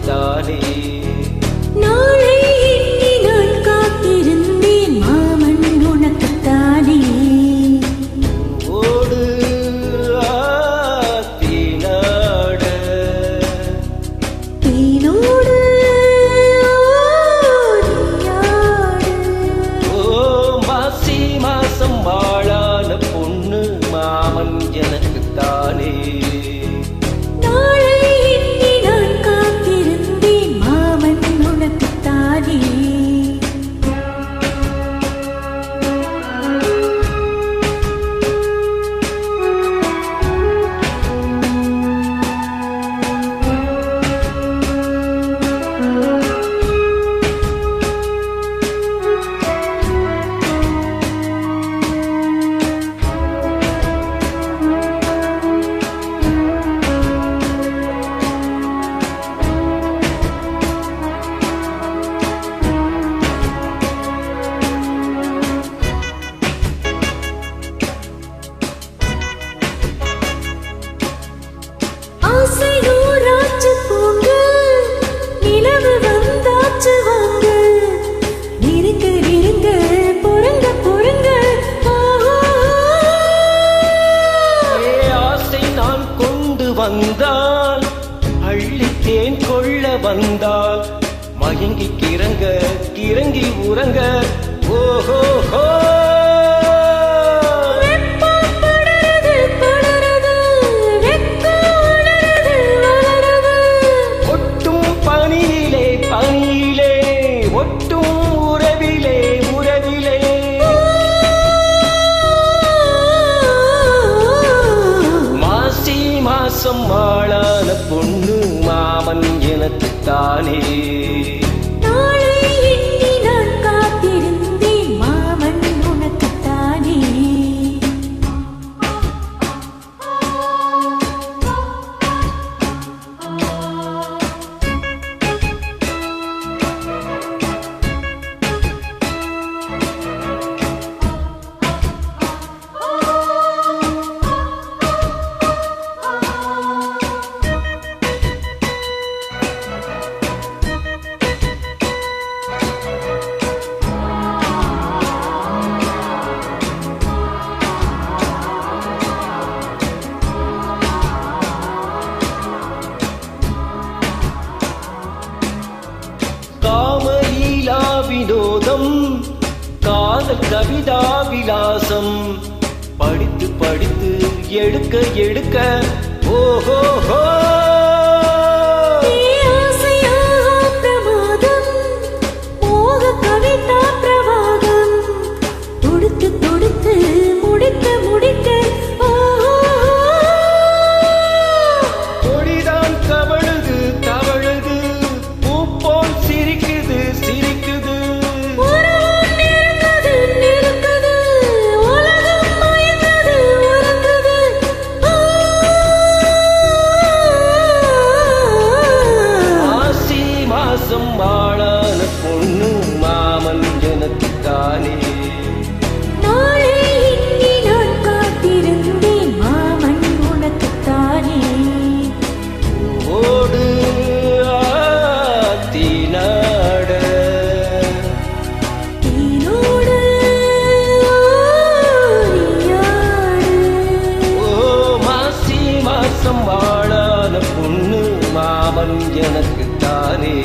தானே. நாளை எண்ணி நான் காத்திருந்தேன் மாமன் உனக்குத்தானே. ஓடு ஆத்தினாட தேனோடு ஓ மாசி மாசம் வாழான பொண்ணு மாமன் எனக்குத்தானே. நாளை எண்ணி நான் காத்திருந்தேன் மாமன் உனக்குத்தானே. ஆசை நூறாச்சு போங்க, நிலவு வந்தாச்சு வாங்க. நெருங்க நெருங்க பொறுங்க பொறுங்க. ஆசை நான் கொண்டு வந்தால் அள்ளித்தேன் கொள்ள வந்தால் மயங்கி கிறங்க கிறங்கி உறங்க. ஓஹோ ஒட்டும் பனியிலே பனியிலே ஒட்டும் உறவிலே உறவிலே. மாசி மாசம் வாழான பொண்ணு மாமன் எனக்குத்தானே. நாளை எண்ணி நான் காத்திருந்தேன் மாமன் உனக்குத்தானே. காமலீலா வினோதம் காதல் கவிதா விலாசம் படித்து படித்து எடுக்க எடுக்க. ஓஹோ பிரமாதம் மோக கவிதா பிரவாகம் தொடுத்து தொடுத்து முடிக்க முடிக்க. கொடிதான் தவழுது தவழுது பூ போல் சிரிக்குது சிரிக்குது. மாசி மாசம் வாழான பொண்ணு மாமன் எனக்குத்தானே. நாளை எண்ணி நான் காத்திருந்தேன் மாமன் உனக்குத்தானே. ஓடு ஆத்தினாட தேனோடு ஓ மாசி மாசம் வாழான பொண்ணு மாமன் எனக்குத்தானே.